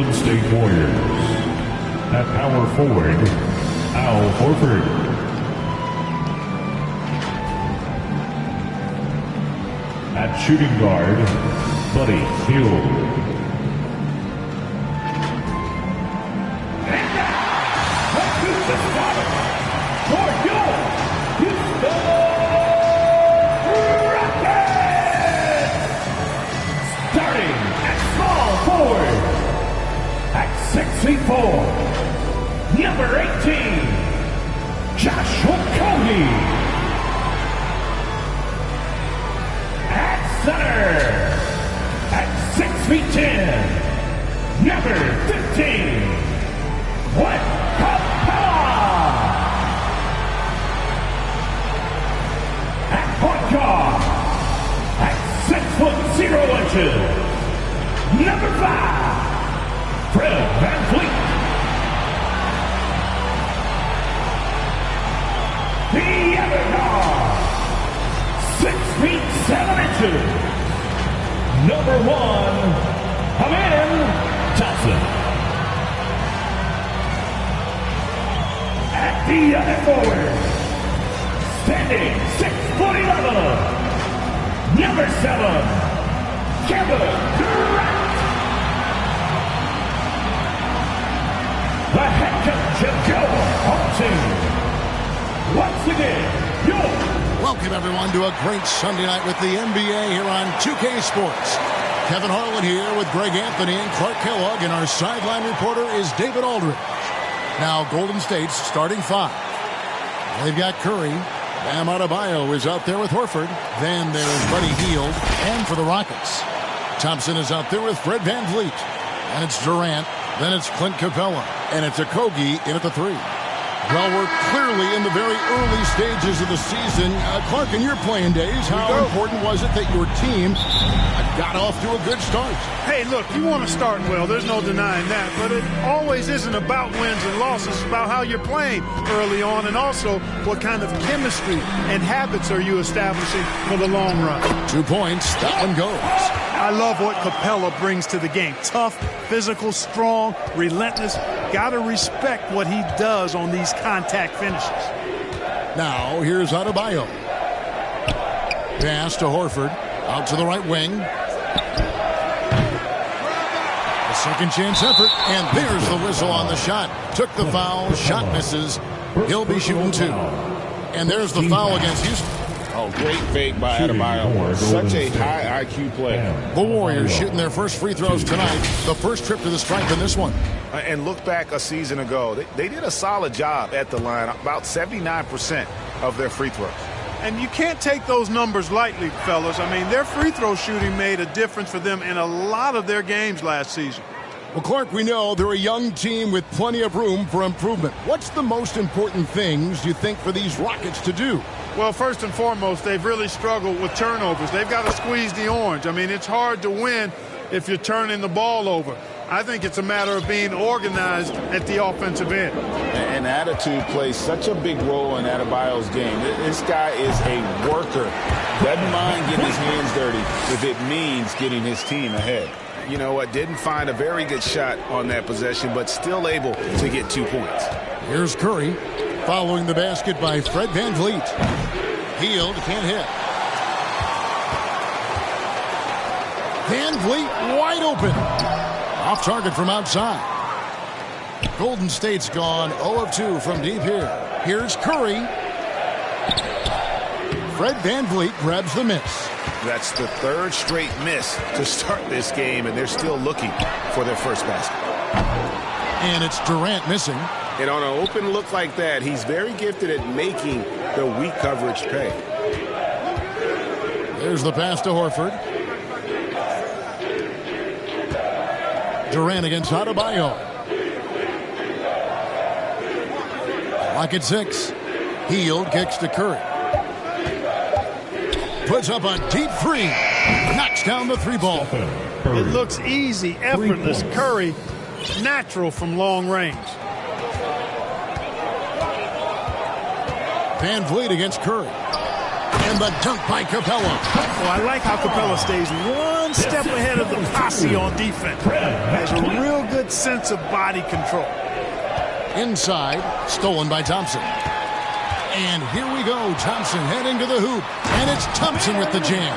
Golden State Warriors. At power forward, Al Horford. At shooting guard, Buddy Hield. Number 18, Josh Okogie. At center, at 6'10", number 15, Clint Capella. At point guard, at 6'0", number 5, Fred VanVleet. The other guard, 6'7", number 1, Amin Johnson. At the other forward, standing 6'11", number 7, Kevin Durant. The head coach of Joe Harting. Once again, welcome everyone to a great Sunday night with the NBA here on 2K Sports. Kevin Harlan here with Greg Anthony and Clark Kellogg, and our sideline reporter is David Aldridge. Now Golden State's starting 5. They've got Curry. Bam Adebayo is out there with Horford. Then there's Buddy Hield. And for the Rockets, Thompson is out there with Fred VanVleet. And it's Durant. Then it's Clint Capella. And it's Okogie in at the 3. Well, we're clearly in the very early stages of the season. Clark, in your playing days, how important was it that your team got off to a good start? Hey, look, you want to start well. There's no denying that. But it always isn't about wins and losses. It's about how you're playing early on, and also what kind of chemistry and habits are you establishing for the long run. 2 points. That one goes. I love what Capella brings to the game. Tough, physical, strong, relentless. Got to respect what he does on these contact finishes. Now, here's Adebayo. Pass to Horford. Out to the right wing. A second chance effort. And there's the whistle on the shot. Took the foul. Shot misses. He'll be shooting 2. And there's the foul against Houston. Oh, great fake by Adebayo. Such a high IQ play. The Warriors shooting their first free throws tonight. The first trip to the stripe in this one. And look back a season ago. They did a solid job at the line. About 79% of their free throws. And you can't take those numbers lightly, fellas. I mean, their free throw shooting made a difference for them in a lot of their games last season. Well, Clark, we know they're a young team with plenty of room for improvement. What's the most important things you think for these Rockets to do? Well, first and foremost, they've really struggled with turnovers. They've got to squeeze the orange. I mean, it's hard to win if you're turning the ball over. I think it's a matter of being organized at the offensive end. And attitude plays such a big role in Adebayo's game. This guy is a worker. Doesn't mind getting his hands dirty if it means getting his team ahead. You know what? Didn't find a very good shot on that possession, but still able to get 2 points. Here's Curry following the basket by Fred VanVleet. Hield can't hit. VanVleet wide open. Off target from outside. Golden State's gone 0 of 2 from deep here. Here's Curry. Fred VanVleet grabs the miss. That's the 3rd straight miss to start this game, and they're still looking for their first basket. And it's Durant missing. And on an open look like that, he's very gifted at making the weak coverage pay. There's the pass to Horford. Durant against Adebayo. Lock at 6. Hield kicks to Curry. Puts up a deep 3. Knocks down the 3 ball. It looks easy, effortless. Curry, natural from long range. VanVleet against Curry. And the dunk by Capella. Well, I like how Capella stays one step ahead of the posse on defense. Has a real good sense of body control. Inside, stolen by Thompson. And here we go. Thompson heading to the hoop. And it's Thompson with the jam.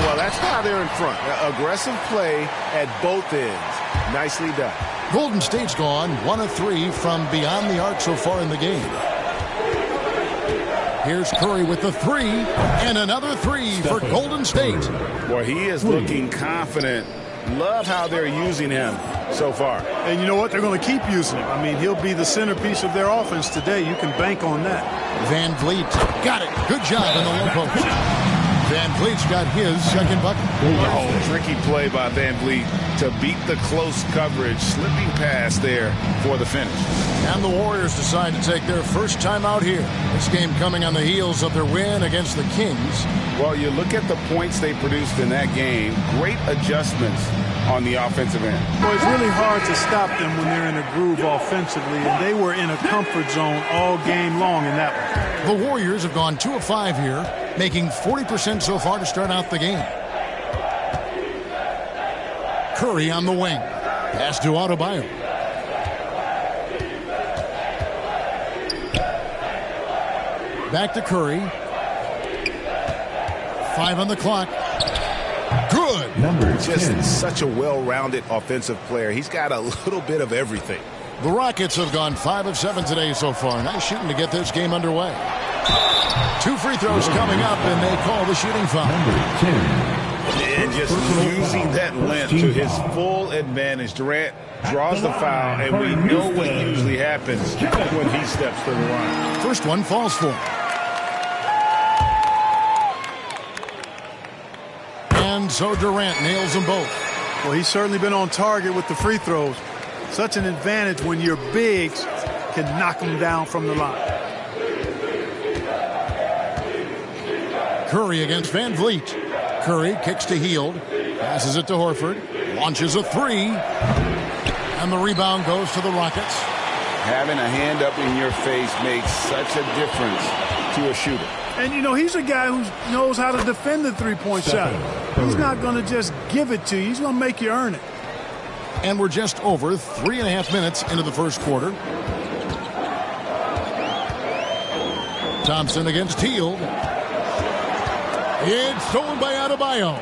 Well, that's why they're in front. Aggressive play at both ends. Nicely done. Golden State's gone 1 of 3 from beyond the arc so far in the game. Here's Curry with the 3. And another 3 for Golden State. Well, he is looking confident. Love how they're using him so far. And you know what? They're going to keep using him. I mean, he'll be the centerpiece of their offense today. You can bank on that. Van Vliet got it. Good job in the low post. Van Vliet's got his second bucket. Oh, tricky play by Van Vliet to beat the close coverage. Slipping pass there for the finish. And the Warriors decide to take their first time out here. This game coming on the heels of their win against the Kings. Well, you look at the points they produced in that game. Great adjustments on the offensive end. Well, it's really hard to stop them when they're in a groove offensively, and they were in a comfort zone all game long in that one. The Warriors have gone 2 of 5 here, making 40% so far to start out the game. Curry on the wing. Pass to Adebayo. Back to Curry. 5 on the clock. Good. Just such a well-rounded offensive player. He's got a little bit of everything. The Rockets have gone 5 of 7 today so far. Nice shooting to get this game underway. 2 free throws coming up, and they call the shooting foul. And just using that length to his full advantage. Durant draws the foul, and we know what usually happens when he steps to the line. First one falls for him. And so Durant nails them both. Well, he's certainly been on target with the free throws. Such an advantage when your bigs can knock them down from the line. Curry against Van Vliet. Curry kicks to Hield. Passes it to Horford. Launches a 3. And the rebound goes to the Rockets. Having a hand up in your face makes such a difference to a shooter. And, you know, he's a guy who knows how to defend the three-point shot. He's not going to just give it to you. He's going to make you earn it. And we're just over 3.5 minutes into the first quarter. Thompson against Hield. It's stolen by Adebayo.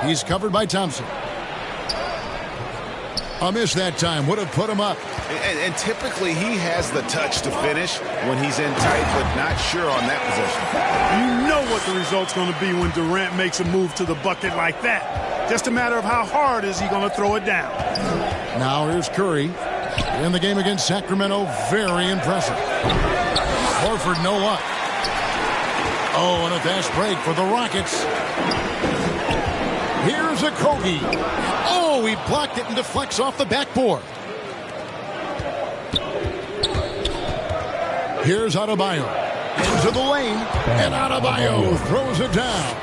He's covered by Thompson. A miss that time would have put him up. And typically he has the touch to finish when he's in tight, but not sure on that possession. You know what the result's going to be when Durant makes a move to the bucket like that. Just a matter of how hard is he going to throw it down. Now here's Curry. In the game against Sacramento, very impressive. Horford no luck. Oh, and a fast break for the Rockets. Here's a Kogi. Oh, he blocked it and deflects off the backboard. Here's Adebayo. Into the lane, and Adebayo throws it down.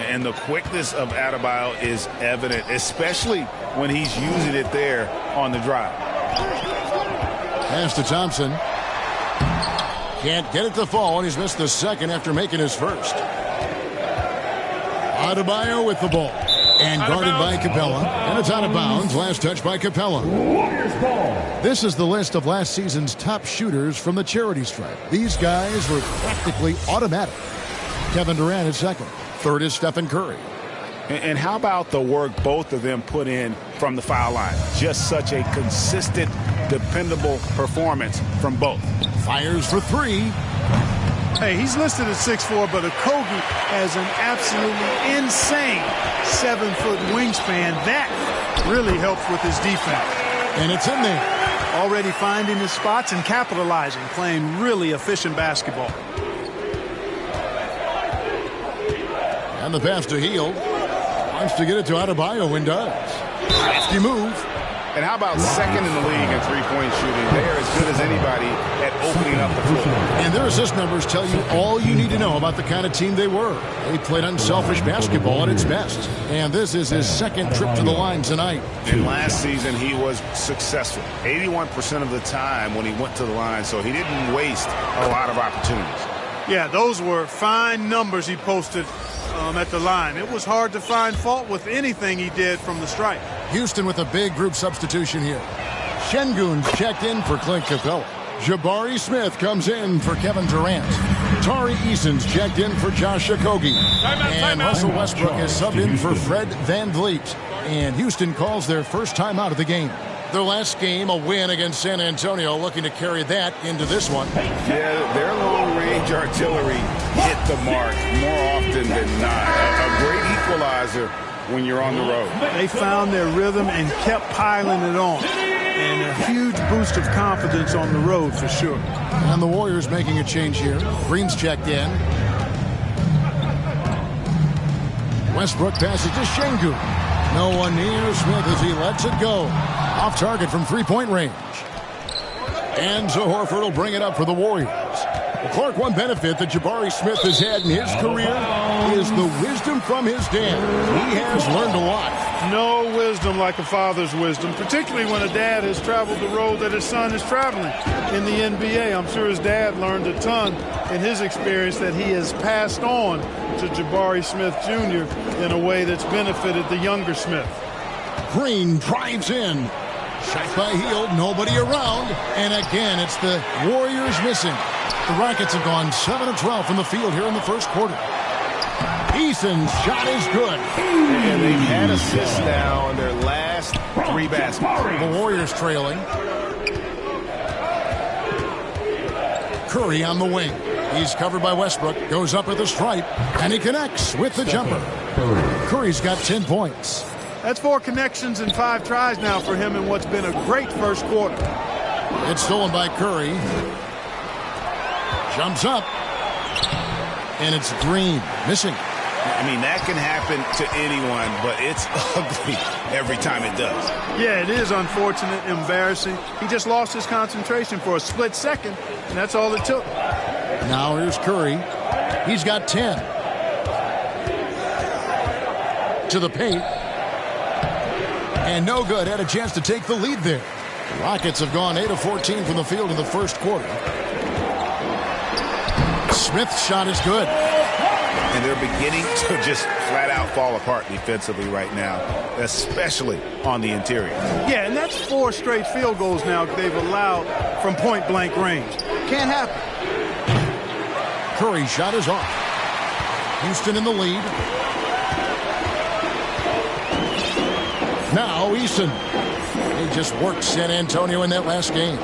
And the quickness of Adebayo is evident, especially when he's using it there on the drive. Pass to Thompson. Can't get it to fall, and he's missed the second after making his first. Adebayo with the ball. And guarded by Capella. And it's out of bounds. Last touch by Capella. This is the list of last season's top shooters from the charity stripe. These guys were practically automatic. Kevin Durant is second. Third is Stephen Curry. And how about the work both of them put in from the foul line? Just such a consistent, dependable performance from both. Fires for 3. Hey, he's listed at 6'4", but Okogie has an absolutely insane 7-foot wingspan. That really helps with his defense. And it's in there. Already finding his spots and capitalizing, playing really efficient basketball. And the pass to Hield. Wants to get it to Adebayo and does. Hefty move. And how about second in the league in three-point shooting? They are as good as anybody at opening up the floor. And their assist numbers tell you all you need to know about the kind of team they were. They played unselfish basketball at its best. And this is his second trip to the line tonight. And last season, he was successful 81% of the time when he went to the line, so he didn't waste a lot of opportunities. Yeah, those were fine numbers he posted at the line. It was hard to find fault with anything he did from the stripe. Houston with a big group substitution here. Şengün's checked in for Clint Capella. Jabari Smith comes in for Kevin Durant. Tari Eason's checked in for Josh Okogie. And Russell Westbrook is subbed in for Fred VanVleet. And Houston calls their first timeout of the game. Their last game, a win against San Antonio, looking to carry that into this one. Yeah, their long-range artillery hit the mark more often than not. A great equalizer when you're on the road. They found their rhythm and kept piling it on. And a huge boost of confidence on the road for sure. And the Warriors making a change here. Green's checked in. Westbrook passes to Şengün. No one near Smith as he lets it go. Off target from three-point range. And so Horford will bring it up for the Warriors. Well, Clark, one benefit that Jabari Smith has had in his career is the wisdom from his dad. He has learned a lot. No wisdom like a father's wisdom, particularly when a dad has traveled the road that his son is traveling in the NBA. I'm sure his dad learned a ton in his experience that he has passed on to Jabari Smith Jr. in a way that's benefited the younger Smith. Green drives in. Shot by Hield, nobody around. And again, it's the Warriors missing. The Rockets have gone 7 of 12 from the field here in the first quarter. Eason's shot is good. And they've had assists now on their last 3 baskets. The Warriors trailing. Curry on the wing. He's covered by Westbrook. Goes up at the stripe. And he connects with the jumper. Curry's got 10 points. That's 4 connections and 5 tries now for him in what's been a great first quarter. It's stolen by Curry. Jumps up. And it's Green. Missing. I mean, that can happen to anyone, but it's ugly every time it does. Yeah, it is unfortunate, embarrassing. He just lost his concentration for a split second, and that's all it took. Now here's Curry. He's got 10. To the paint. And no good. Had a chance to take the lead there. The Rockets have gone 8 of 14 from the field in the first quarter. Smith's shot is good. And they're beginning to just flat out fall apart defensively right now, especially on the interior. Yeah, and that's 4 straight field goals now they've allowed from point-blank range. Can't happen. Curry's shot is off. Houston in the lead. Now Eason. He just worked San Antonio in that last game.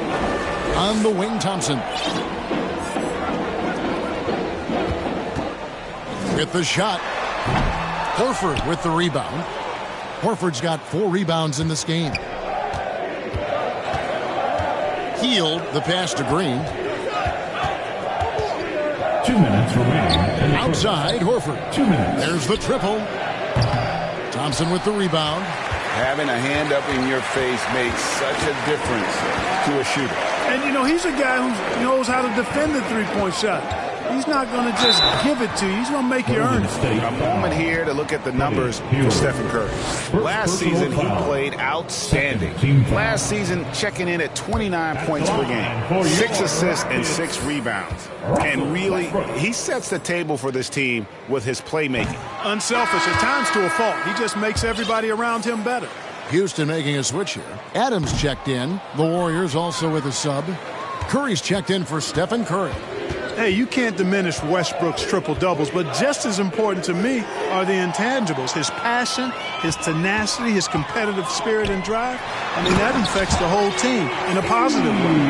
On the wing, Thompson. With the shot. Horford with the rebound. Horford's got 4 rebounds in this game. Hield the pass to Green. 2 minutes remaining. Outside, Horford. 2 minutes. There's the triple. Thompson with the rebound. Having a hand up in your face makes such a difference to a shooter. And, you know, he's a guy who knows how to defend the three-point shot. He's not going to just give it to you. He's going to make you earn it. A moment here to look at the numbers for Stephen Curry. Last season, he played outstanding. Last season, checking in at 29 points per game, 6 assists and 6 rebounds. And really, he sets the table for this team with his playmaking. Unselfish, at times to a fault. He just makes everybody around him better. Houston making a switch here. Adams checked in. The Warriors also with a sub. Curry's checked in for Stephen Curry. Hey, you can't diminish Westbrook's triple-doubles, but just as important to me are the intangibles. His passion, his tenacity, his competitive spirit and drive. I mean, that infects the whole team in a positive way.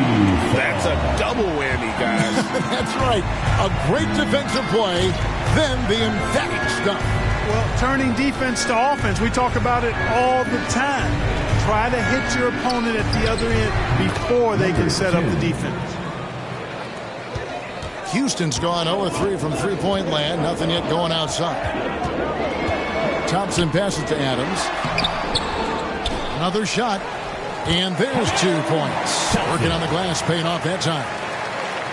That's a double whammy, guys. That's right. A great defensive play, then the emphatic stuff. Well, turning defense to offense, we talk about it all the time. Try to hit your opponent at the other end before they can set up the defense. Houston's gone 0-3 from three-point land. Nothing yet going outside. Thompson passes to Adams. Another shot. And there's 2 points. Working on the glass, paying off that time.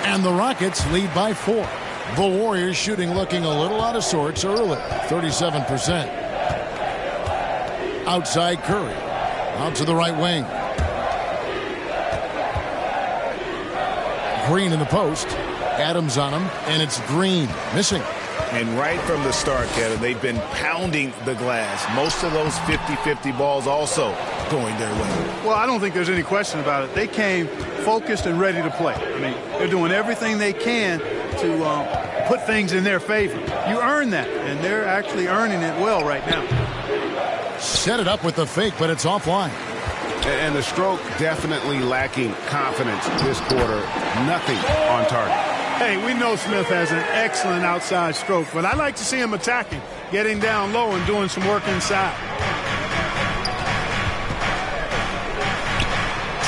And the Rockets lead by 4. The Warriors shooting looking a little out of sorts early, 37%. Outside Curry. Out to the right wing. Green in the post. Adams on him, and it's Green missing. And right from the start, Kevin, they've been pounding the glass. Most of those 50-50 balls also going their way. Well, I don't think there's any question about it. They came focused and ready to play. I mean, they're doing everything they can to put things in their favor. You earn that, and they're actually earning it well right now. Set it up with the fake, but it's offline. And the stroke definitely lacking confidence this quarter. Nothing on target. Hey, we know Smith has an excellent outside stroke, but I like to see him attacking, getting down low and doing some work inside.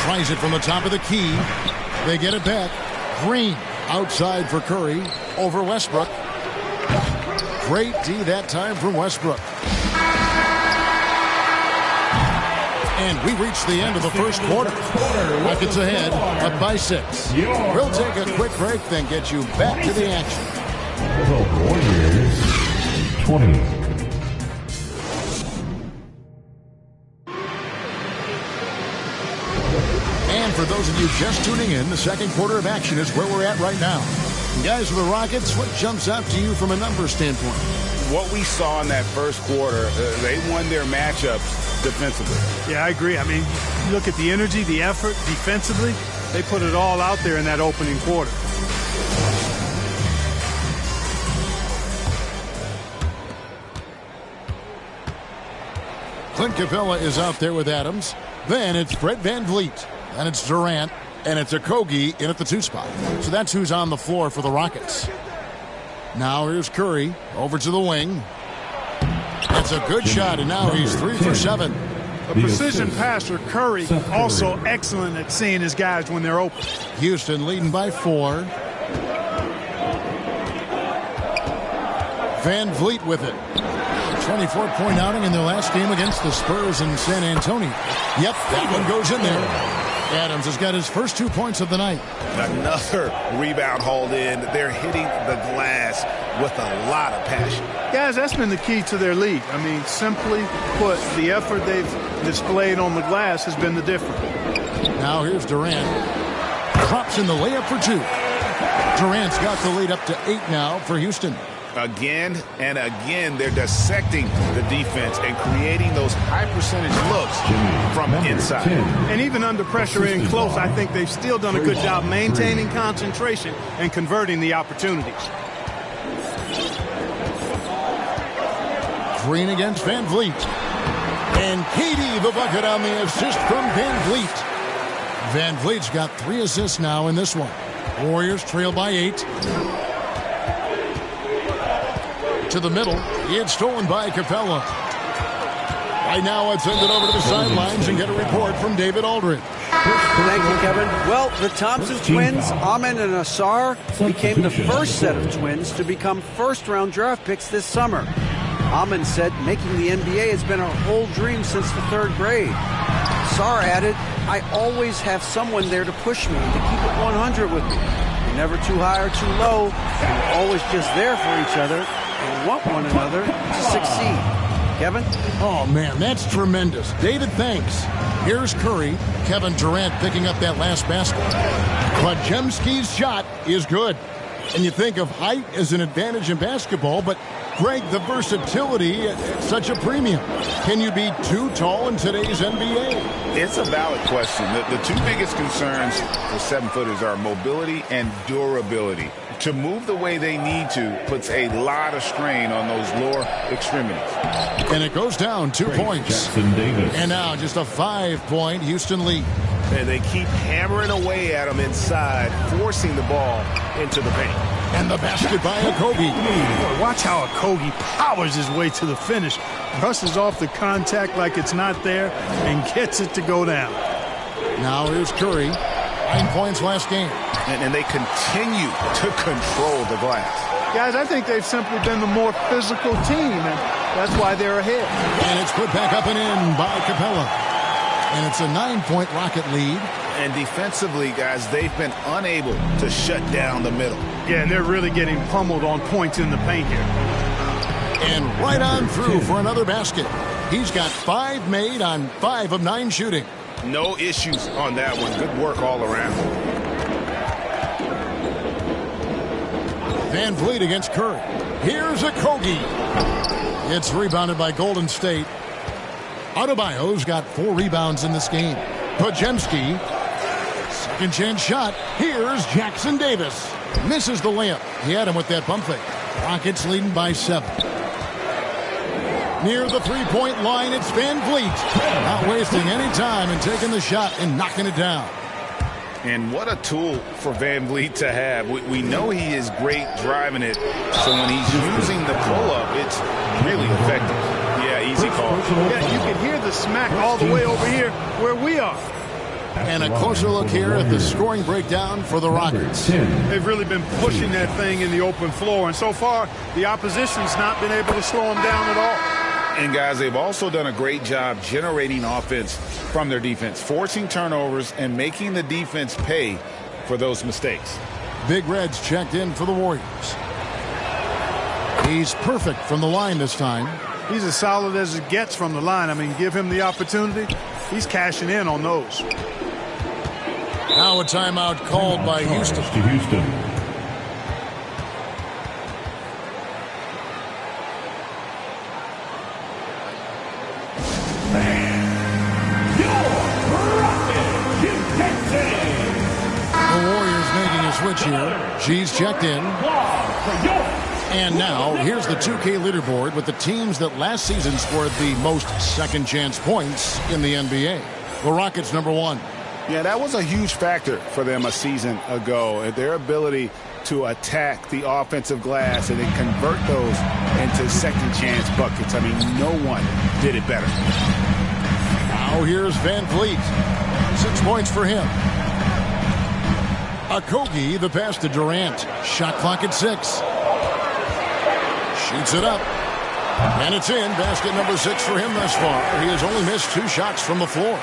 Tries it from the top of the key. They get it back. Green outside for Curry over Westbrook. Great D that time from Westbrook. And we reach the end of the first quarter. Rockets ahead, up by 6. We'll take a quick break, then get you back to the action. The Warriors 20. And for those of you just tuning in, the second quarter of action is where we're at right now. And guys, for the Rockets, what jumps out to you from a numbers standpoint? What we saw in that first quarter, they won their matchups defensively. Yeah, I agree. I mean, you look at the energy, the effort defensively, they put it all out there in that opening quarter. Clint Capella is out there with Adams. Then it's Fred VanVleet. Then it's Durant. And it's Okogie in at the 2 spot. So that's who's on the floor for the Rockets. Now here's Curry over to the wing. That's a good shot, and now he's 3 for 7. A precision passer, Curry, also excellent at seeing his guys when they're open. Houston leading by 4. VanVleet with it. 24-point outing in their last game against the Spurs in San Antonio. Yep, that one goes in there. Adams has got his first 2 points of the night. Another rebound hauled in. They're hitting the glass with a lot of passion. Guys, that's been the key to their lead. I mean, simply put, the effort they've displayed on the glass has been the difference. Now here's Durant. Drops in the layup for 2. Durant's got the lead up to 8 now for Houston. Again and again, they're dissecting the defense and creating those high-percentage looks from inside. And even under pressure in close, I think they've still done a good job maintaining concentration and converting the opportunities. Green against VanVleet. And KD the bucket on the assist from VanVleet. VanVleet's got 3 assists now in this one. Warriors trail by 8. To the middle. It's stolen by Capella. Right now, let's send it over to the sidelines and get a report from David Aldridge. Thank you, Kevin. Well, the Thompson twins, Amen and Asar, became the first set of twins to become first-round draft picks this summer. Amen said making the NBA has been a whole dream since the 3rd grade. Asar added, I always have someone there to push me and to keep it 100 with me. We're never too high or too low. We're always just there for each other and want one another to succeed. Kevin? Oh, man, that's tremendous. David, thanks. Here's Curry. Kevin Durant picking up that last basket. Podziemski's shot is good. And you think of height as an advantage in basketball, but Greg, the versatility at such a premium. Can you be too tall in today's NBA? It's a valid question. The 2 biggest concerns for 7-footers are mobility and durability. To move the way they need to puts a lot of strain on those lower extremities. And it goes down 2 points. And now just a 5-point Houston lead. And they keep hammering away at them inside, forcing the ball into the paint. And the basket by Okogie. Watch how Okogie powers his way to the finish. Brushes off the contact like it's not there and gets it to go down. Now here's Curry. 9 points last game. And they continue to control the glass. Guys, I think they've simply been the more physical team, and that's why they're ahead. And it's put back up and in by Capella. And it's a 9-point Rocket lead. And defensively, guys, they've been unable to shut down the middle. Yeah, and they're really getting pummeled on points in the paint here. And right on through for another basket. He's got 5 made on 5 of 9 shooting. No issues on that one. Good work all around. Van Vliet against Curry. Here's a Kogi. It's rebounded by Golden State. Adebayo's got 4 rebounds in this game. Podziemski. Second chance shot. Here's Jackson Davis. Misses the layup. He had him with that bump fake. Rockets leading by 7. Near the three-point line, it's Van Vliet. Not wasting any time and taking the shot and knocking it down. And what a tool for Van Vliet to have. We know he is great driving it, so when he's using the pull-up, it's really effective. Yeah, easy call. Yeah, you can hear the smack all the way over here where we are. And a closer look here at the scoring breakdown for the Rockets. They've really been pushing that thing in the open floor, and so far, the opposition's not been able to slow them down at all. And, guys, they've also done a great job generating offense from their defense, forcing turnovers and making the defense pay for those mistakes. Big Red's checked in for the Warriors. He's perfect from the line this time. He's as solid as it gets from the line. I mean, give him the opportunity. He's cashing in on those. Now a timeout called by Houston. The Warriors making a switch here. She's checked in. And now, here's the 2K leaderboard with the teams that last season scored the most second-chance points in the NBA. The Rockets, number 1. Yeah, that was a huge factor for them a season ago. Their ability to attack the offensive glass and then convert those into second-chance buckets. I mean, no one did it better. Now here's Van Vliet. 6 points for him. Okogie, the pass to Durant. Shot clock at 6. Shoots it up. And it's in. Basket number 6 for him thus far. He has only missed 2 shots from the floor.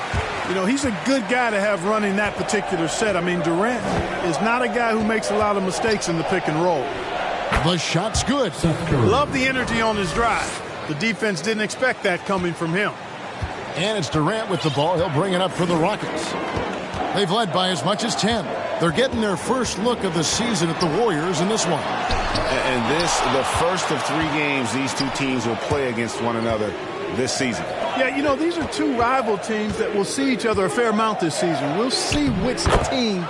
You know, he's a good guy to have running that particular set. I mean, Durant is not a guy who makes a lot of mistakes in the pick and roll. The shot's good. Love the energy on his drive. The defense didn't expect that coming from him. And it's Durant with the ball. He'll bring it up for the Rockets. They've led by as much as 10. They're getting their first look of the season at the Warriors in this one. And this, the first of 3 games these two teams will play against one another this season. Yeah, you know, these are 2 rival teams that will see each other a fair amount this season. We'll see which team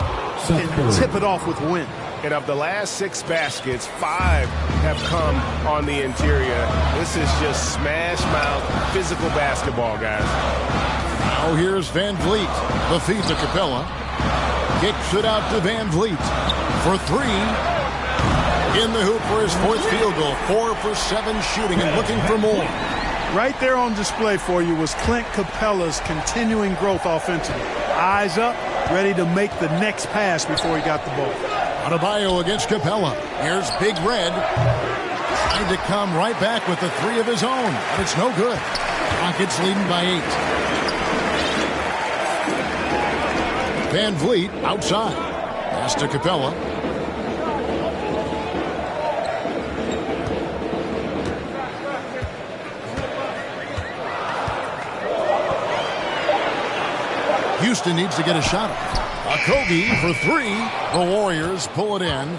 can tip it off with a win. And of the last 6 baskets, 5 have come on the interior. This is just smash mouth physical basketball, guys. Now here's Van Vliet. The feed to Capella. Kicks it out to Van Vliet for 3. In the hoop for his 4th field goal. 4 for 7 shooting and looking for more. Right there on display for you was Clint Capella's continuing growth offensively. Eyes up, ready to make the next pass before he got the ball. Adebayo against Capella. Here's Big Red. Trying to come right back with the 3 of his own, but it's no good. Rockets leading by 8. Van Vliet outside. Pass to Capella. Houston needs to get a shot off. Okogie for 3. The Warriors pull it in.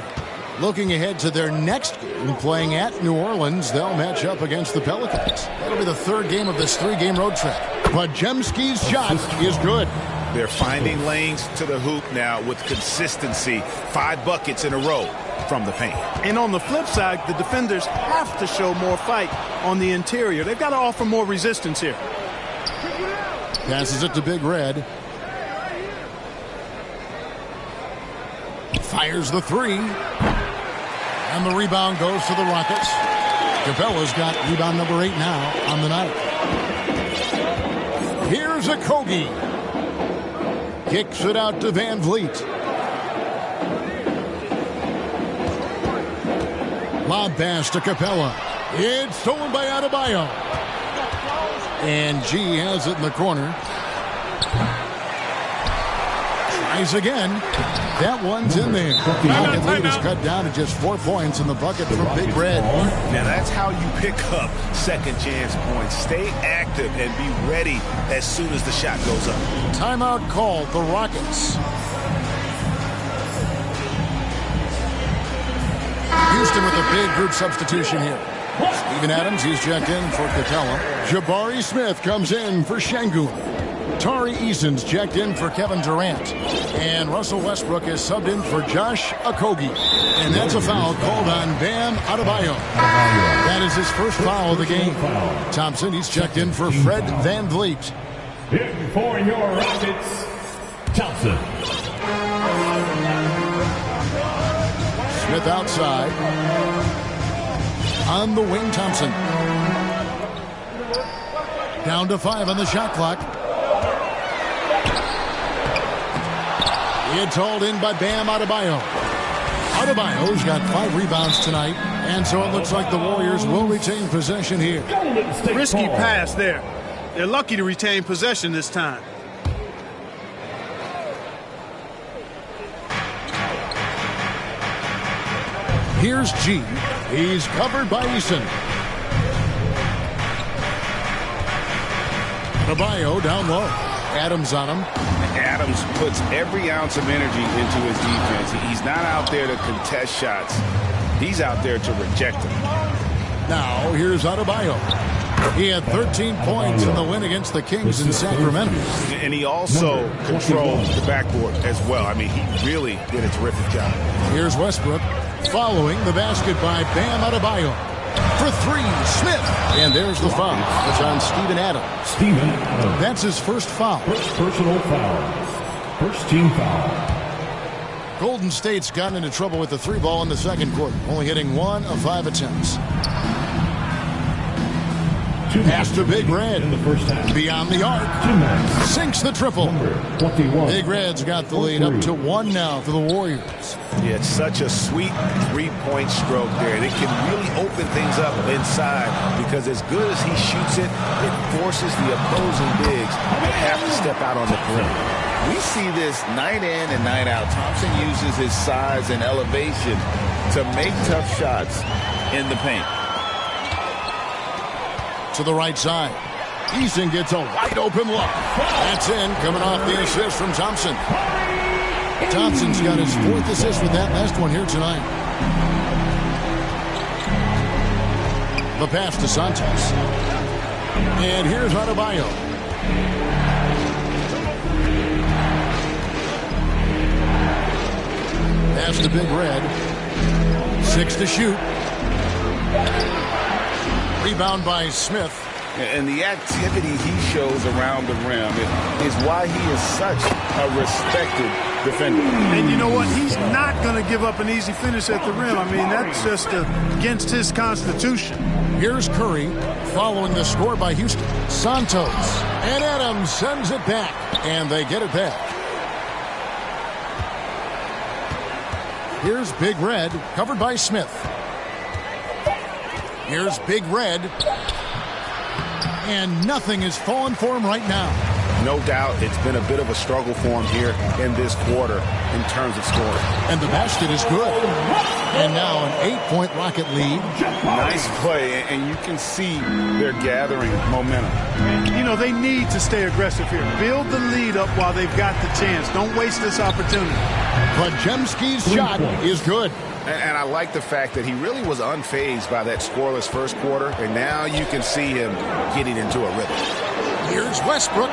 Looking ahead to their next game, playing at New Orleans, they'll match up against the Pelicans. That'll be the 3rd game of this 3-game road trip. Podziemski's shot is good. They're finding lanes to the hoop now with consistency. 5 buckets in a row from the paint. And on the flip side, the defenders have to show more fight on the interior. They've got to offer more resistance here. Passes it to Big Red. Fires the 3. And the rebound goes to the Rockets. Capella's got rebound number 8 now on the night. Here's Okogie. Kicks it out to Van Vliet. Lob pass to Capella. It's stolen by Adebayo. And G has it in the corner. Tries again. That one's in there. The Rocket lead is cut down to just 4 points in the bucket from Big Red. Now that's how you pick up second chance points. Stay active and be ready as soon as the shot goes up. Timeout called, the Rockets. Houston with a big group substitution here. Steven Adams, he's checked in for Catella. Jabari Smith comes in for Şengün. Tari Eason's checked in for Kevin Durant. And Russell Westbrook is subbed in for Josh Okogie. And that's a foul called on Bam Adebayo. That is his first foul of the game. Thompson, he's checked in for Fred VanVleet. In for your Rockets, Thompson. Smith outside. On the wing, Thompson. Down to 5 on the shot clock. It's hauled in by Bam Adebayo. Adebayo's got 5 rebounds tonight, and so it looks like the Warriors will retain possession here. Risky pass there. They're lucky to retain possession this time. Here's G. He's covered by Eason. Adebayo down low. Adams on him. Adams puts every ounce of energy into his defense. He's not out there to contest shots. He's out there to reject them. Now, here's Adebayo. He had 13 points in the win against the Kings in Sacramento. And he also controlled the backboard as well. I mean, he really did a terrific job. Here's Westbrook following the basket by Bam Adebayo. For 3, Smith. And there's the foul. It's on Steven Adams. That's his first foul. First personal foul. First team foul. Golden State's gotten into trouble with the 3 ball in the second quarter, only hitting 1 of 5 attempts. Pass to Big Red. In the first half. Beyond the arc. Sinks the triple. 21. Big Red's got the lead up to 1 now for the Warriors. Yeah, it's such a sweet three-point stroke there. It can really open things up inside because as good as he shoots it, it forces the opposing bigs to have to step out on the perimeter. We see this night in and night out. Thompson uses his size and elevation to make tough shots in the paint. To the right side. Eason gets a wide open look. That's in, coming off the assist from Thompson. Thompson's got his 4th assist with that last one here tonight. The pass to Santos. And here's Adebayo. Pass to Big Red. 6 to shoot. Rebound by Smith. And the activity he shows around the rim is why he is such a respected defender. And you know what? He's not going to give up an easy finish at the rim. I mean, that's just against his constitution. Here's Curry following the score by Houston. Santos. And Adams sends it back. And they get it back. Here's Big Red, covered by Smith. Here's Big Red. And nothing is falling for him right now. No doubt it's been a bit of a struggle for him here in this quarter in terms of scoring. And the basket is good. And now an 8-point Rocket lead. Nice play, and you can see they're gathering momentum. You know, they need to stay aggressive here. Build the lead up while they've got the chance. Don't waste this opportunity. Podziemski's shot is good. And I like the fact that he really was unfazed by that scoreless first quarter, and now you can see him getting into a rhythm. Here's Westbrook.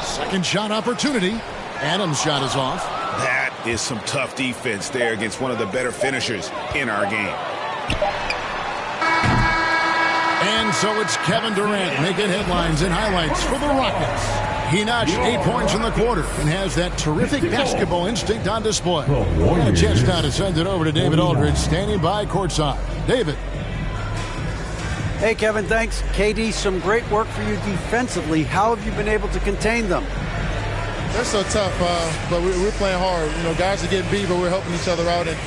Second shot opportunity. Adams' shot is off. That is some tough defense there against one of the better finishers in our game. And so it's Kevin Durant making headlines and highlights for the Rockets. He notched 8 points in the quarter and has that terrific basketball instinct on display. Got a chance now to send it over to David Aldridge, standing by courtside. David. Hey, Kevin, thanks. KD, some great work for you defensively. How have you been able to contain them? They're so tough, but we're playing hard. You know, guys are getting beat, but we're helping each other out, and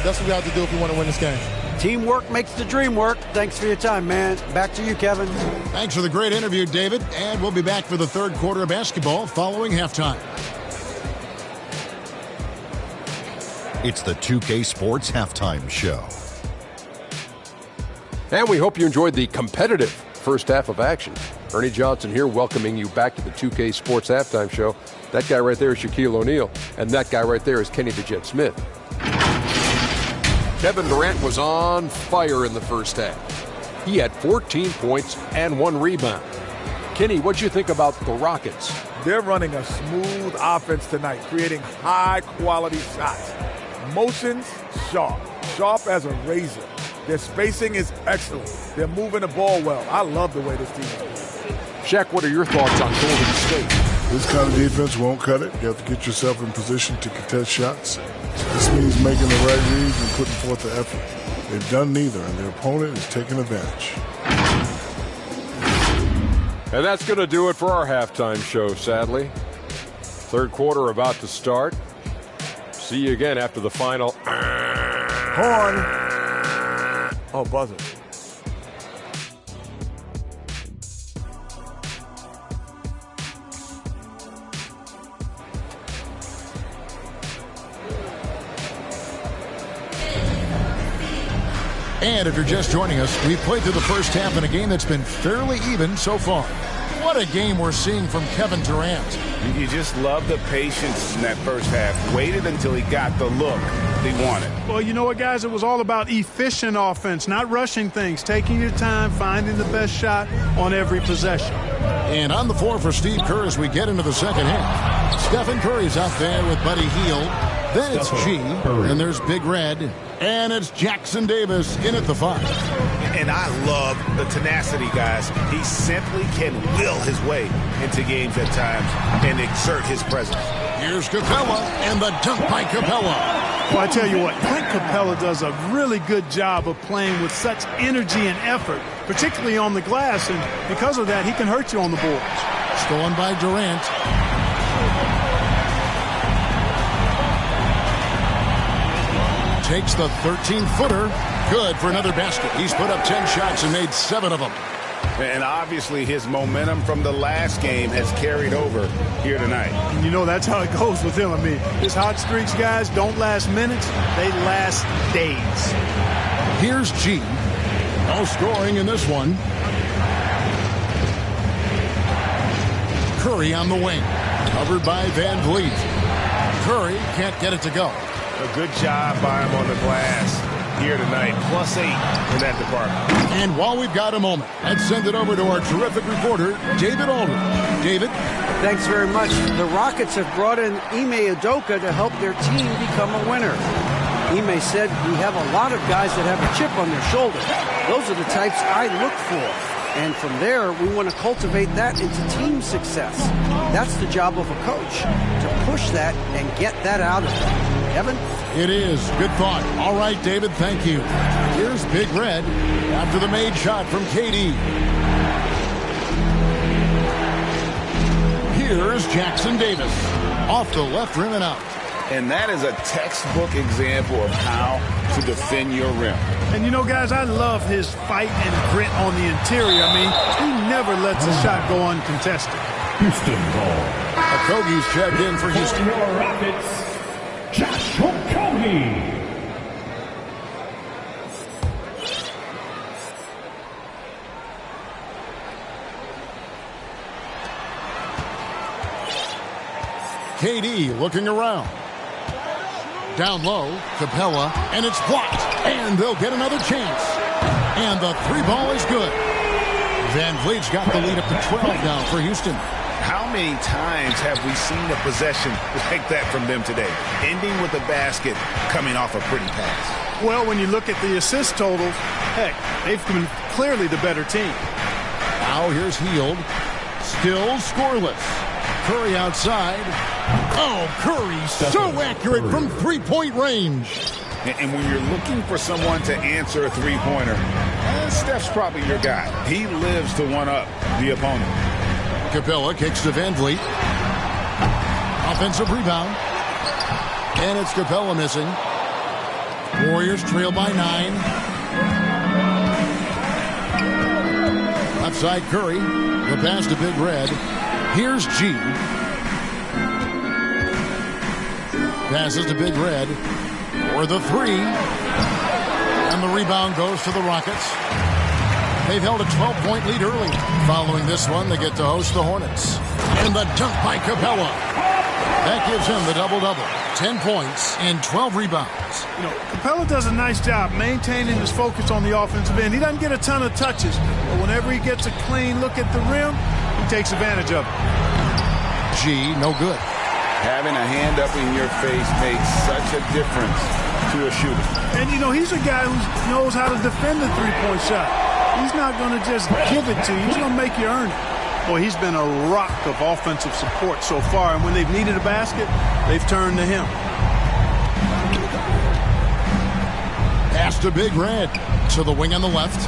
that's what we have to do if we want to win this game. Teamwork makes the dream work. Thanks for your time, man. Back to you, Kevin. Thanks for the great interview, David. And we'll be back for the third quarter of basketball following halftime. It's the 2K Sports Halftime Show. And we hope you enjoyed the competitive first half of action. Ernie Johnson here welcoming you back to the 2K Sports Halftime Show. That guy right there is Shaquille O'Neal, and that guy right there is Kenny the Jet Smith. Kevin Durant was on fire in the first half. He had 14 points and 1 rebound. Kenny, what'd you think about the Rockets? They're running a smooth offense tonight, creating high-quality shots. Motions, sharp as a razor. Their spacing is excellent. They're moving the ball well. I love the way this team is. Shaq, what are your thoughts on Golden State? This kind of defense won't cut it. You have to get yourself in position to contest shots. This means making the right reads and putting forth the effort. They've done neither, and their opponent is taking advantage. And that's going to do it for our halftime show, sadly. Third quarter about to start. See you again after the final. Horn. Oh, buzzer. And if you're just joining us, we've played through the first half in a game that's been fairly even so far. What a game we're seeing from Kevin Durant. You just love the patience in that first half. Waited until he got the look he wanted. Well, you know what, guys? It was all about efficient offense, not rushing things, taking your time, finding the best shot on every possession. And on the floor for Steve Kerr as we get into the second half. Stephen Curry's out there with Buddy Hield. Then it's G, and there's Big Red, and it's Jackson Davis in at the 5. And I love the tenacity, guys. He simply can will his way into games at times and exert his presence. Here's Capella, and the dunk by Capella. Well, I tell you what, Clint Capella does a really good job of playing with such energy and effort, particularly on the glass, and because of that, he can hurt you on the boards. Stolen by Durant. Takes the 13-footer. Good for another basket. He's put up 10 shots and made 7 of them. And obviously his momentum from the last game has carried over here tonight. And you know that's how it goes with him. I mean, his hot streaks, guys, don't last minutes. They last days. Here's G. No scoring in this one. Curry on the wing. Covered by Van Vliet. Curry can't get it to go. A good job by him on the glass here tonight. +8 in that department. And while we've got a moment, let's send it over to our terrific reporter, David Aldridge. David? Thanks very much. The Rockets have brought in Ime Udoka to help their team become a winner. Ime said, "We have a lot of guys that have a chip on their shoulder. Those are the types I look for. And from there, we want to cultivate that into team success. That's the job of a coach, to push that and get that out of them." Kevin? It is. Good thought. All right, David, thank you. Here's Big Red after the made shot from KD. Here's Jackson Davis off the left rim and out. And that is a textbook example of how to defend your rim. And you know, guys, I love his fight and grit on the interior. I mean, he never lets a shot go uncontested. Houston ball. Okogie's checked in for Houston. For your Rockets, Josh Okogie. KD looking around. Down low, Capella, and it's blocked. And they'll get another chance. And the 3 ball is good. Van Vliet's got the lead up to 12 now for Houston. How many times have we seen a possession like that from them today? Ending with a basket, coming off a pretty pass. Well, when you look at the assist totals, heck, they've been clearly the better team. Now here's Hield. Still scoreless. Curry outside. Oh, Curry so accurate from 3-point range. And when you're looking for someone to answer a three-pointer, Steph's probably your guy. He lives to one-up the opponent. Capella kicks to Van Vliet. Offensive rebound. And it's Capella missing. Warriors trail by 9. Outside Curry. The pass to Big Red. Here's G. Passes to Big Red for the three. And the rebound goes to the Rockets. They've held a 12-point lead early. Following this one, they get to host the Hornets. And the dunk by Capella. That gives him the double-double. 10 points and 12 rebounds. You know, Capella does a nice job maintaining his focus on the offensive end. He doesn't get a ton of touches, but whenever he gets a clean look at the rim, he takes advantage of it. G, no good. Having a hand up in your face makes such a difference to a shooter. And, you know, he's a guy who knows how to defend the three-point shot. He's not going to just give it to you. He's going to make you earn it. Boy, he's been a rock of offensive support so far, and when they've needed a basket, they've turned to him. Pass to Big Red. To the wing on the left.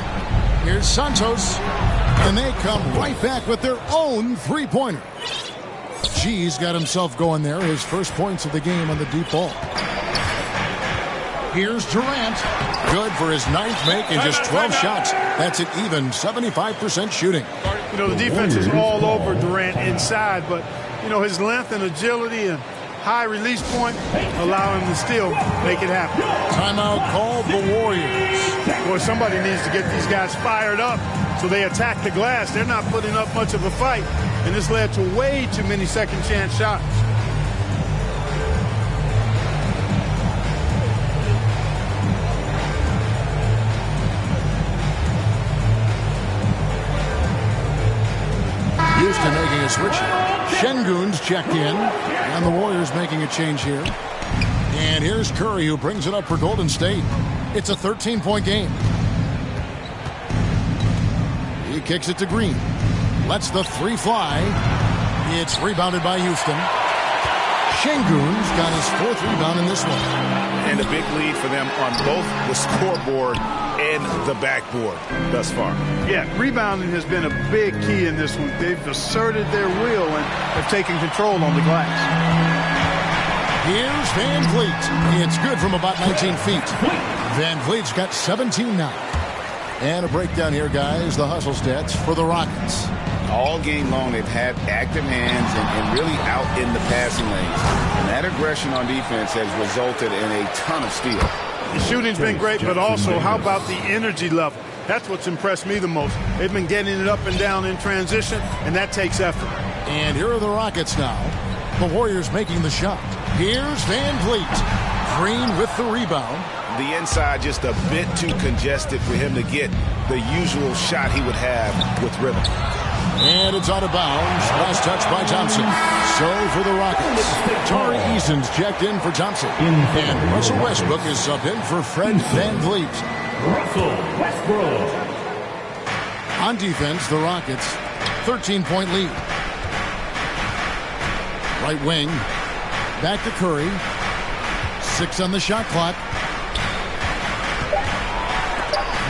Here's Santos. And they come right back with their own three-pointer. G's got himself going there. His first points of the game on the deep ball. Here's Durant. Good for his ninth make and just 12 shots. That's an even 75% shooting. You know, the defense is all over Durant inside, but, you know, his length and agility and high release point allow him to still make it happen. Timeout called the Warriors. Boy, somebody needs to get these guys fired up so they attack the glass. They're not putting up much of a fight, and this led to way too many second chance shots. Houston making a switch. Şengün's checked in, and the Warriors making a change here. And here's Curry, who brings it up for Golden State. It's a 13-point game. He kicks it to Green. Lets the three fly. It's rebounded by Houston. Şengün's got his fourth rebound in this one. And a big lead for them on both the scoreboard and the backboard thus far. Yeah, rebounding has been a big key in this one. They've asserted their will and have taken control on the glass. Here's Van Vliet. It's good from about 19 feet. Van Vliet's got 17 now. And a breakdown here, guys. The hustle stats for the Rockets. All game long, they've had active hands and really out in the passing lanes. And that aggression on defense has resulted in a ton of steals. The shooting's been great, but also how about the energy level? That's what's impressed me the most. They've been getting it up and down in transition, and that takes effort. And here are the Rockets now. The Warriors making the shot. Here's Van Vliet. Green with the rebound. The inside just a bit too congested for him to get the usual shot he would have with rhythm. And it's out of bounds. Last touch by Thompson. So for the Rockets, Tari Eason's checked in for Thompson. And Russell Westbrook is subbed in for Fred Van Vliet. Russell Westbrook. On defense, the Rockets, 13-point lead. Right wing, back to Curry. 6 on the shot clock.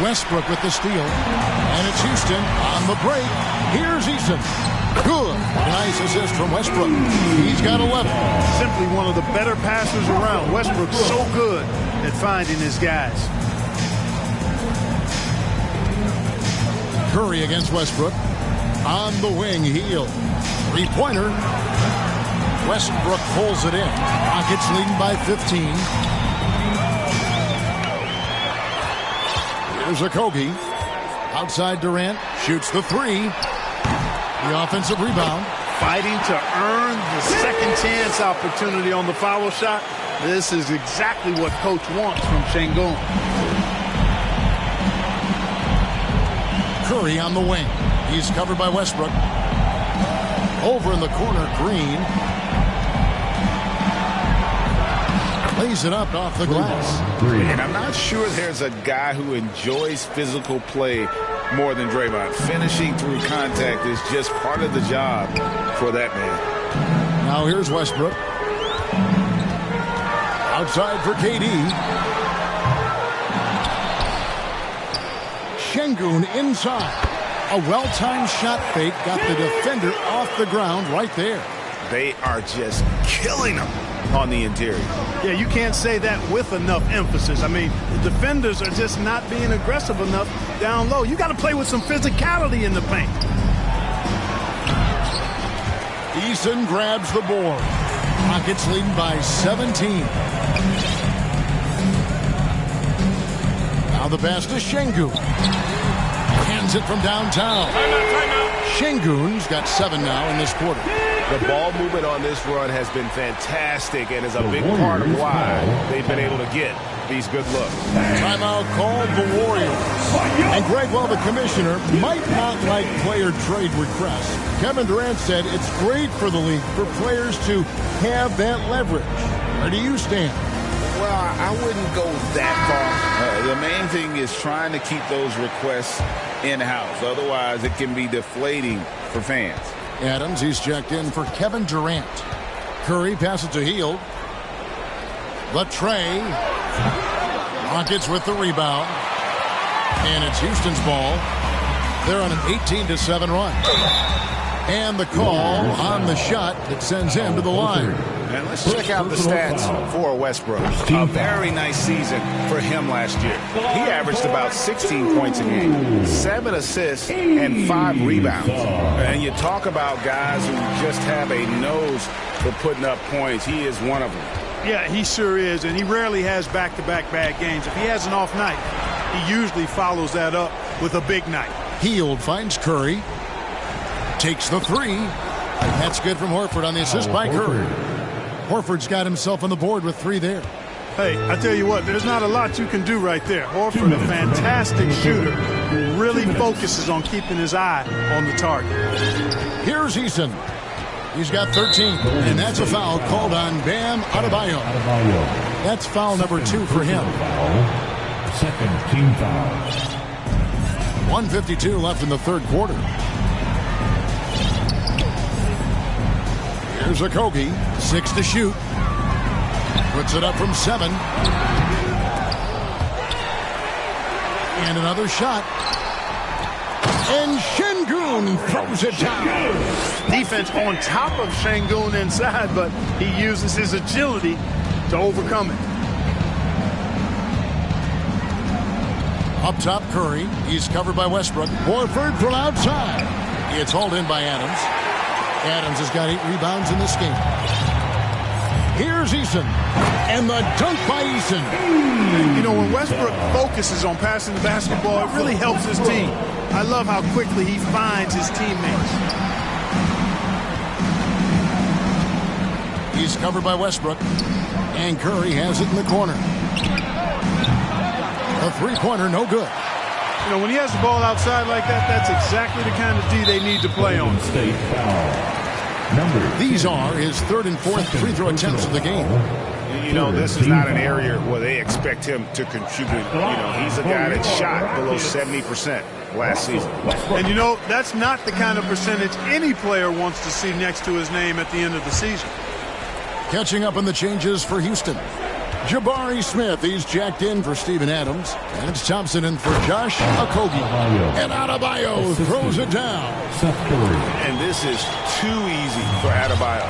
Westbrook with the steal. And it's Houston on the break. Here's Eason. Good. Nice assist from Westbrook. He's got 11. Simply one of the better passers around. Westbrook's so good at finding his guys. Curry against Westbrook. On the wing, heel. Three-pointer. Westbrook pulls it in. Rockets leading by 15. Here's Okogie. Outside Durant. Shoots the three. The offensive rebound. Fighting to earn the second chance opportunity on the foul shot. This is exactly what Coach wants from Şengün. Curry on the wing. He's covered by Westbrook. Over in the corner, Green. Lays it up off the glass. And I'm not sure there's a guy who enjoys physical play more than Draymond. Finishing through contact is just part of the job for that man. Now here's Westbrook. Outside for KD. Şengün inside. A well-timed shot fake got the defender off the ground right there. They are just killing him on the interior. Yeah, you can't say that with enough emphasis. I mean, the defenders are just not being aggressive enough down low. You got to play with some physicality in the paint. Eason grabs the board. Rockets leading by 17. Now the pass to Şengün. Hands it from downtown. Şengün's got 7 now in this quarter. The ball movement on this run has been fantastic and is a big part of why they've been able to get these good looks. Timeout called the Warriors. And Greg, while the commissioner might not like player trade requests, Kevin Durant said it's great for the league for players to have that leverage. Where do you stand? Well, I wouldn't go that far. The main thing is trying to keep those requests in-house. Otherwise, it can be deflating for fans. Adams, he's checked in for Kevin Durant. Curry passes to Hield. The tray. Rockets with the rebound. And it's Houston's ball. They're on an 18-7 run. And the call on the shot that sends him to the line. And let's check out the stats for Westbrook. A very nice season for him last year. He averaged about 16 points a game, 7 assists, and 5 rebounds. And you talk about guys who just have a nose for putting up points. He is one of them. Yeah, he sure is, and he rarely has back-to-back bad games. If he has an off night, he usually follows that up with a big night. Hield finds Curry. Takes the 3. And that's good from Horford on the assist by Curry. Horford's got himself on the board with 3 there. Hey, I tell you what, there's not a lot you can do right there. Horford, a fantastic shooter who really focuses on keeping his eye on the target. Here's Eason. He's got 13, and that's a foul called on Bam Adebayo. That's foul number 2 for him. Second team foul. 1:52 left in the third quarter. Here's Okogie, 6 to shoot. Puts it up from 7. And another shot. And Şengün throws it down. Defense on top of Şengün inside, but he uses his agility to overcome it. Up top, Curry. He's covered by Westbrook. Horford from outside. It's hauled in by Adams. Adams has got 8 rebounds in this game. Here's Eason. And the dunk by Eason. You know, when Westbrook focuses on passing the basketball, it really helps his team. I love how quickly he finds his teammates. He's covered by Westbrook. And Curry has it in the corner. A three-pointer, no good. You know, when he has the ball outside like that, that's exactly the kind of D they need to play on. These are his 3rd and 4th free throw attempts of the game. You know, this is not an area where they expect him to contribute. You know, he's a guy that shot below 70% last season. And, you know, that's not the kind of percentage any player wants to see next to his name at the end of the season. Catching up on the changes for Houston. Jabari Smith, he's jacked in for Steven Adams. And it's Thompson in for Josh Okogie. And Adebayo throws it down. And this is too easy for Adebayo.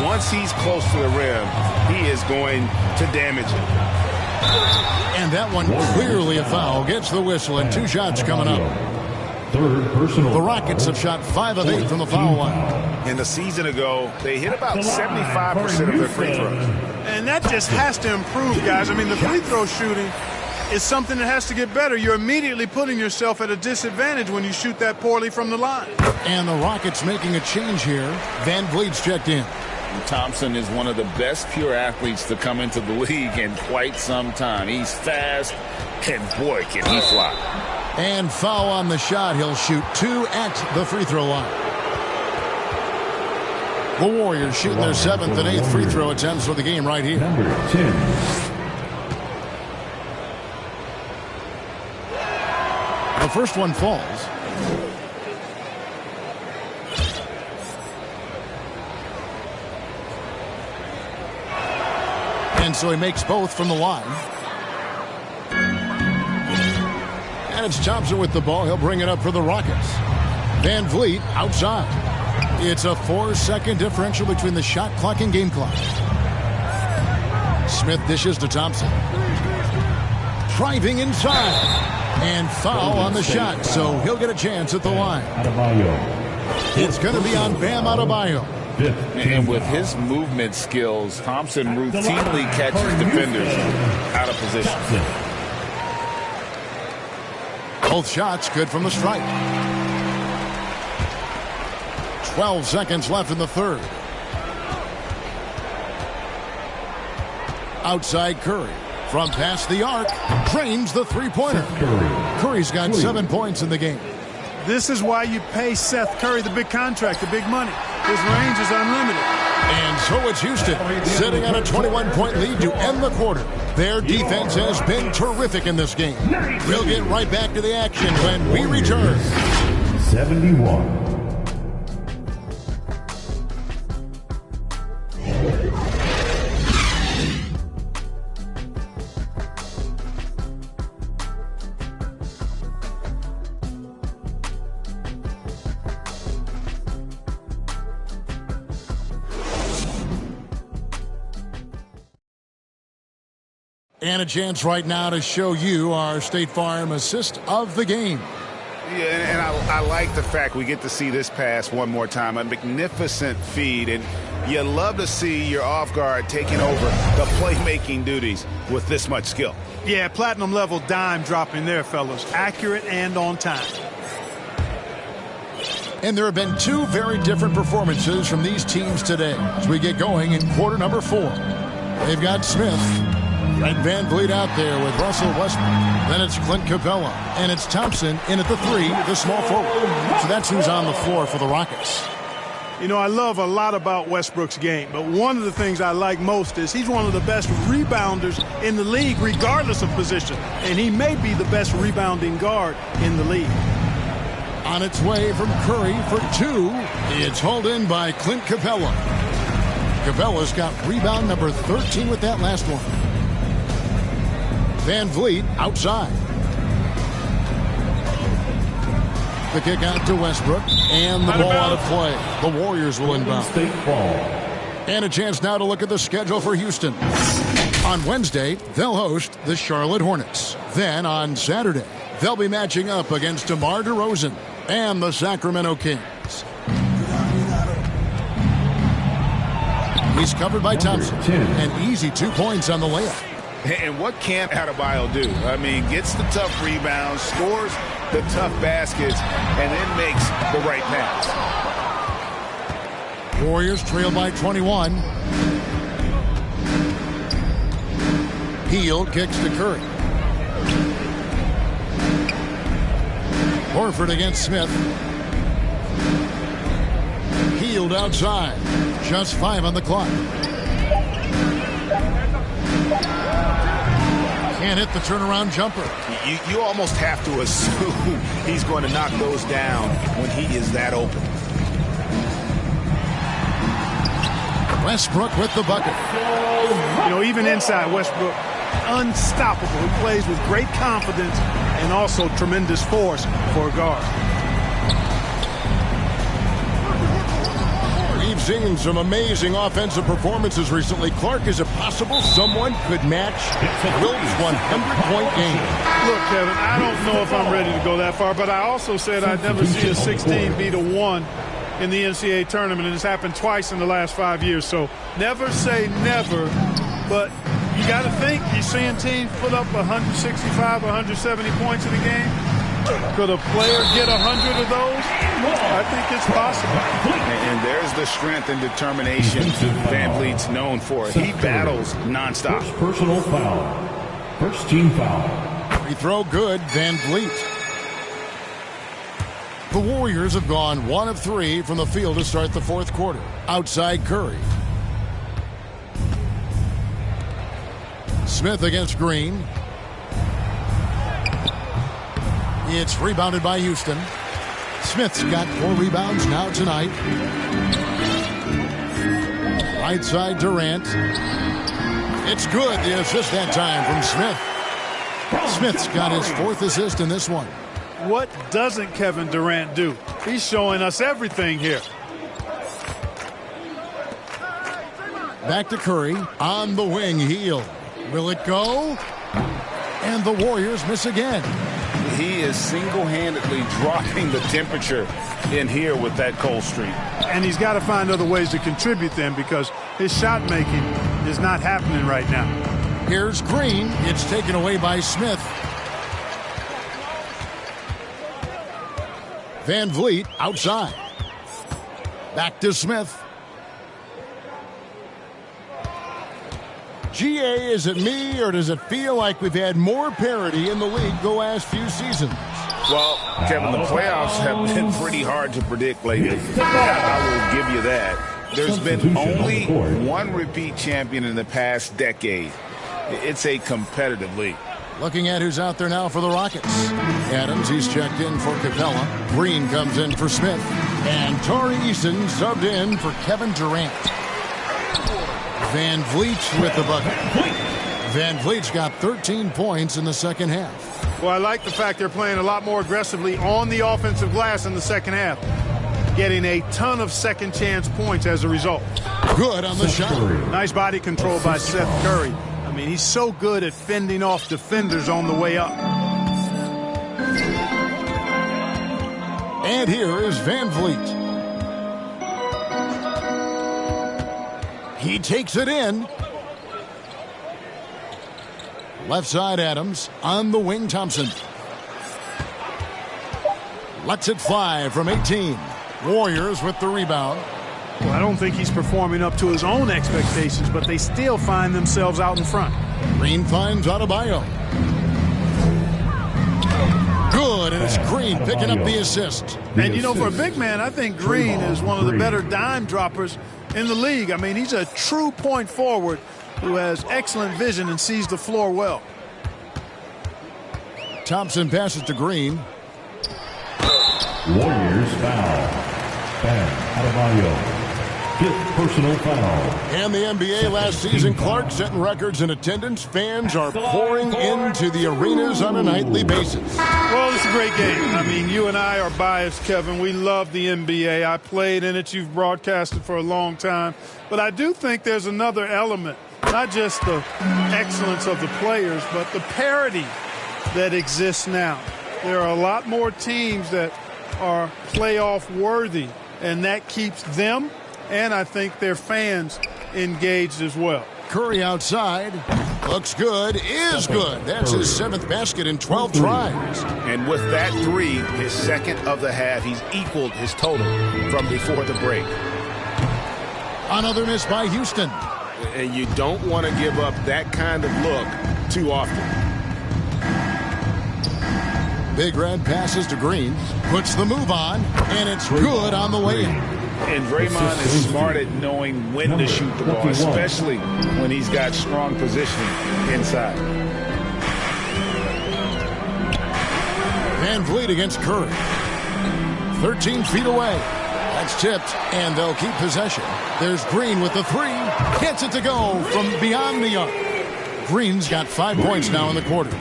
Once he's close to the rim, he is going to damage it. And that one clearly a foul. Gets the whistle and 2 shots coming up. Third personal. The Rockets have shot 5 of 8 from the foul line. And a season ago, they hit about 75% of their free throws. And that just has to improve, guys. I mean, the free throw shooting is something that has to get better. You're immediately putting yourself at a disadvantage when you shoot that poorly from the line. And the Rockets making a change here. Van Vliet's checked in. Thompson is one of the best pure athletes to come into the league in quite some time. He's fast, and boy, can he fly. And foul on the shot. He'll shoot 2 at the free throw line. The Warriors shooting their 7th and 8th free throw attempts for the game right here. Number 10. The first one falls. And so he makes both from the line. And it's Thompson with the ball. He'll bring it up for the Rockets. Van Vliet outside. It's a 4-second differential between the shot clock and game clock. Smith dishes to Thompson. Driving inside. And foul on the shot, so he'll get a chance at the line. It's going to be on Bam Adebayo. And with his movement skills, Thompson routinely catches defenders out of position. Both shots good from the stripe. 12 seconds left in the third. Outside Curry. From past the arc, drains the three-pointer. Curry's got 7 points in the game. This is why you pay Seth Curry the big contract, the big money. His range is unlimited. And so it's Houston, sitting on a 21-point lead to end the quarter. Their defense has been terrific in this game. We'll get right back to the action when we return. 71. And a chance right now to show you our State Farm assist of the game. Yeah, and I like the fact we get to see this pass one more time. A magnificent feed, and you love to see your off guard taking over the playmaking duties with this much skill. Yeah, platinum level dime dropping there, fellas. Accurate and on time. And there have been two very different performances from these teams today as we get going in quarter number 4. They've got Smith and Van Vliet out there with Russell Westbrook. Then it's Clint Capella. And it's Thompson in at the 3, the small forward. So that's who's on the floor for the Rockets. You know, I love a lot about Westbrook's game, but one of the things I like most is he's one of the best rebounders in the league, regardless of position. And he may be the best rebounding guard in the league. On its way from Curry for 2. It's hauled in by Clint Capella. Capella's got rebound number 13 with that last one. Van Vliet outside. The kick out to Westbrook, and the ball out of play. The Warriors will inbound. And a chance now to look at the schedule for Houston. On Wednesday, they'll host the Charlotte Hornets. Then on Saturday, they'll be matching up against DeMar DeRozan and the Sacramento Kings. He's covered by Thompson. An easy 2 points on the layup. And what can't Adebayo do? I mean, gets the tough rebounds, scores the tough baskets, and then makes the right pass. Warriors trail by 21. Hield kicks to Curry. Horford against Smith. Hield outside. Just 5 on the clock. Can't hit the turnaround jumper. You almost have to assume he's going to knock those down when he is that open. Westbrook with the bucket. You know, even inside, Westbrook, unstoppable. He plays with great confidence and also tremendous force for a guard. We've seen some amazing offensive performances recently. Clark, is it possible someone could match Wilt's 100-point game? Look, Kevin, I don't know if I'm ready to go that far, but I also said I'd never see a 16 beat a 1 in the NCAA tournament, and it's happened twice in the last 5 years. So never say never, but you got to think you're seeing teams put up 165, 170 points in a game. Could a player get 100 of those? I think it's possible. And there's the strength and determination Van Vliet's known for. He battles nonstop. First personal foul. First team foul. Free throw good, Van Vliet. The Warriors have gone 1 of 3 from the field to start the fourth quarter. Outside Curry. Smith against Green. It's rebounded by Houston. Smith's got 4 rebounds now tonight. Right side Durant. It's good. The assist that time from Smith. Smith's got his 4th assist in this one. What doesn't Kevin Durant do? He's showing us everything here. Back to Curry on the wing heel. Will it go? And the Warriors miss again. He is single-handedly dropping the temperature in here with that cold streak. And he's got to find other ways to contribute then, because his shot making is not happening right now. Here's Green. It's taken away by Smith. Van Vliet outside. Back to Smith. GA, is it me, or does it feel like we've had more parity in the league the last few seasons? Well, Kevin, the playoffs have been pretty hard to predict lately. I will give you that. There's been only one repeat champion in the past decade. It's a competitive league. Looking at who's out there now for the Rockets. Adams, he's checked in for Capella. Green comes in for Smith. And Tari Eason subbed in for Kevin Durant. Van Vliet with the bucket. Van Vliet's got 13 points in the second half. Well, I like the fact they're playing a lot more aggressively on the offensive glass in the second half, getting a ton of second chance points as a result. Good on the shot. Nice body control by Seth Curry. I mean, he's so good at fending off defenders on the way up. And here is Van Vliet. He takes it in. Left side Adams. On the wing Thompson. Lets it fly from 18. Warriors with the rebound. Well, I don't think he's performing up to his own expectations, but they still find themselves out in front. Green finds Adebayo. Good, and it's Green picking up the assist. And, you know, for a big man, I think Green is one of the better dime droppers in the league. I mean, he's a true point forward who has excellent vision and sees the floor well. Thompson passes to Green. Warriors foul. Adebayo. Fifth personal foul. And the NBA last season, Clark setting records in attendance. Fans are pouring into the arenas on a nightly basis. Well, it's a great game. I mean, you and I are biased, Kevin. We love the NBA. I played in it. You've broadcasted for a long time. But I do think there's another element, not just the excellence of the players, but the parity that exists now. There are a lot more teams that are playoff worthy, and that keeps them and I think their fans engaged as well. Curry outside. Looks good. Is good. That's his 7th basket in 12 tries. And with that three, his second of the half, he's equaled his total from before the break. Another miss by Houston. And you don't want to give up that kind of look too often. Big Red passes to Green. Puts the move on. And it's good on the way in. And Draymond is smart at knowing when to shoot the ball, especially when he's got strong positioning inside. Van Vliet against Curry. 13 feet away. That's tipped, and they'll keep possession. There's Green with the three. Gets it to go from beyond the arc. Green's got 5 points now in the quarter.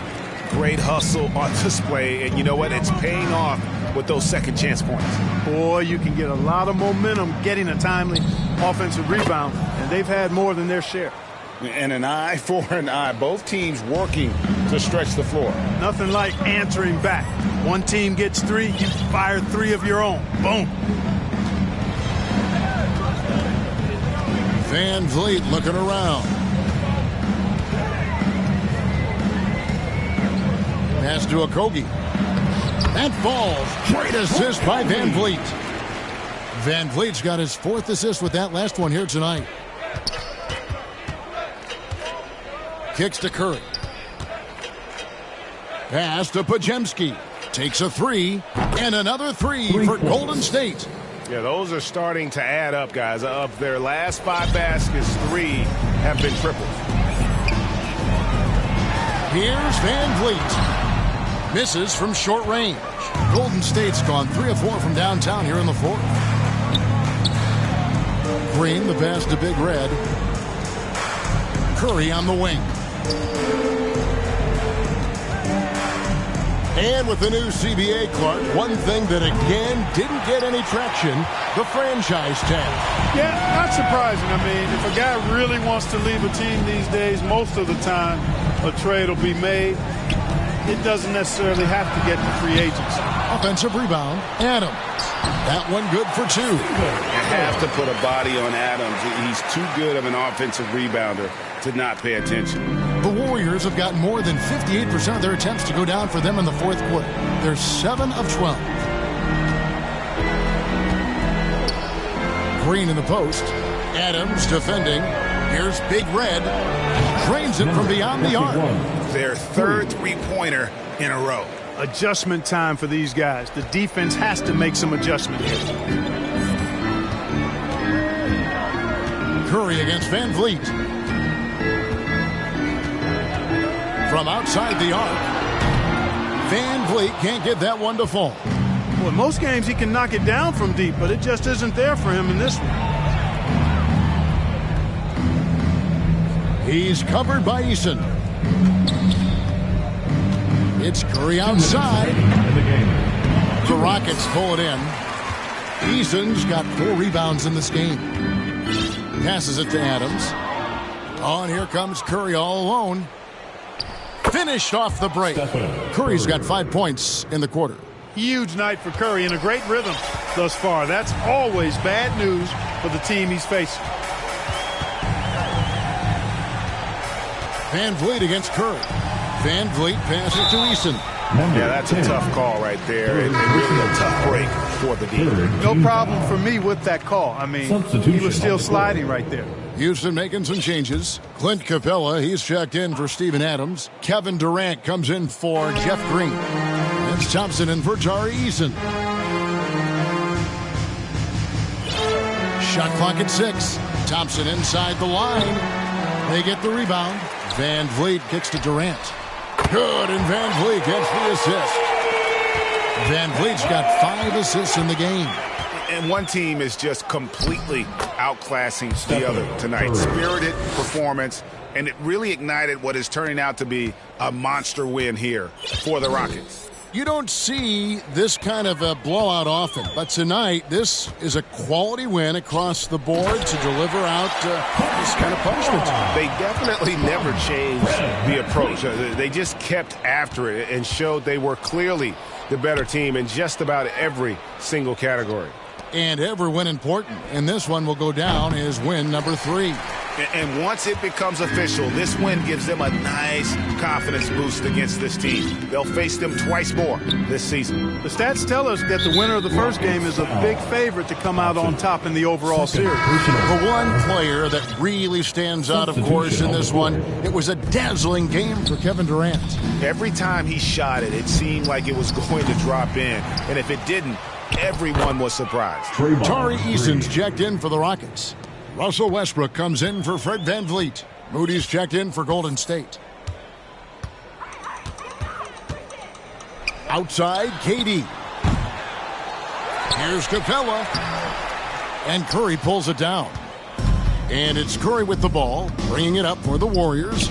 Great hustle on display, and you know what? It's paying off with those second chance points. Boy, you can get a lot of momentum getting a timely offensive rebound, and they've had more than their share. And an eye for an eye. Both teams working to stretch the floor. Nothing like answering back. One team gets three, you fire three of your own. Boom. Van Vliet looking around. Pass to Okogie. That falls. Great assist by Van Vliet. Van Vliet's got his 4th assist with that last one here tonight. Kicks to Curry. Pass to Podziemski. Takes a three. And another three for Golden State. Yeah, those are starting to add up, guys. Of their last 5 baskets, 3 have been triples. Here's Van Vliet. Misses from short range. Golden State's gone 3 of 4 from downtown here in the 4th. Green, the pass to Big Red. Curry on the wing. And with the new CBA, Clark, one thing that again didn't get any traction, the franchise tag. Yeah, not surprising. I mean, if a guy really wants to leave a team these days, most of the time a trade will be made. It doesn't necessarily have to get to free agency. Offensive rebound, Adams. That one good for 2. You have to put a body on Adams. He's too good of an offensive rebounder to not pay attention. The Warriors have got more than 58% of their attempts to go down for them in the fourth quarter. They're 7 of 12. Green in the post. Adams defending. Here's Big Red. Drains it from beyond the arc. Their third three-pointer in a row. Adjustment time for these guys. The defense has to make some adjustment here. Curry against Van Vliet. From outside the arc. Van Vliet can't get that one to fall. Well, in most games he can knock it down from deep, but it just isn't there for him in this one. He's covered by Eason. It's Curry outside. The Rockets pull it in. Eason's got 4 rebounds in this game. Passes it to Adams. Oh, and here comes Curry all alone. Finished off the break. Curry's got 5 points in the quarter. Huge night for Curry and a great rhythm thus far. That's always bad news for the team he's facing. Van Vliet against Curry. Van Vliet passes to Eason. Yeah, that's a tough call right there, and really a tough break for the defense. No problem for me with that call. I mean, he was still sliding right there. Houston making some changes. Clint Capella, he's checked in for Steven Adams. Kevin Durant comes in for Jeff Green. It's Thompson in for Tari Eason. Shot clock at 6. Thompson inside the line. They get the rebound. Van Vliet gets to Durant. Good, and Van Vliet gets the assist. Van Vliet's got 5 assists in the game. And one team is just completely outclassing the other tonight. Spirited performance, and it really ignited what is turning out to be a monster win here for the Rockets. You don't see this kind of a blowout often, but tonight this is a quality win across the board to deliver out this kind of punishment. They definitely never changed the approach. They just kept after it and showed they were clearly the better team in just about every single category. And every win important, and this one will go down as win number 3. And once it becomes official, this win gives them a nice confidence boost against this team. They'll face them twice more this season. The stats tell us that the winner of the first game is a big favorite to come out on top in the overall series. The one player that really stands out, of course, in this one, it was a dazzling game for Kevin Durant. Every time he shot it, it seemed like it was going to drop in. And if it didn't, everyone was surprised. Tari Eason's checked in for the Rockets. Russell Westbrook comes in for Fred Van Vliet. Moody's checked in for Golden State. Outside, KD. Here's Capella. And Curry pulls it down. And it's Curry with the ball, bringing it up for the Warriors.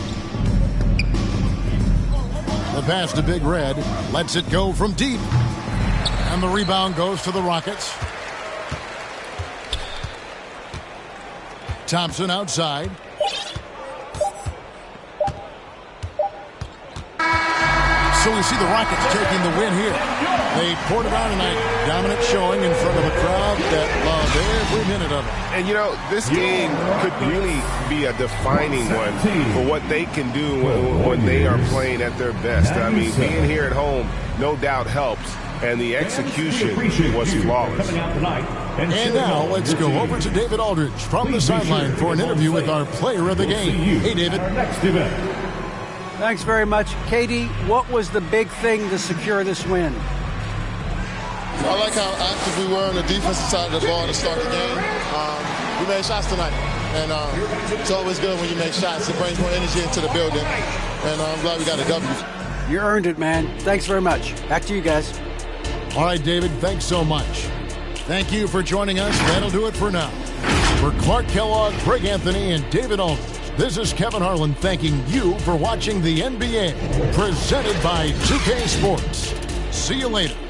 The pass to Big Red. Lets it go from deep. And the rebound goes to the Rockets. Thompson outside. So we see the Rockets taking the win here. They poured it on tonight. Dominant showing in front of a crowd that loved every minute of it. And, you know, this game could really be a defining one for what they can do when they are playing at their best. I mean, being here at home no doubt helps. And the execution was flawless. And now let's go over to David Aldridge from the sideline for an interview with our player of the game. Hey, David. Thanks very much. Katie, what was the big thing to secure this win? I like how active we were on the defensive side of the ball to start the game. We made shots tonight, and it's always good when you make shots. It brings more energy into the building, and I'm glad we got a W. You earned it, man. Thanks very much. Back to you guys. All right, David, thanks so much. Thank you for joining us. That'll do it for now. For Clark Kellogg, Greg Anthony, and David Aldridge, This is Kevin Harlan thanking you for watching the NBA, presented by 2K Sports. See you later.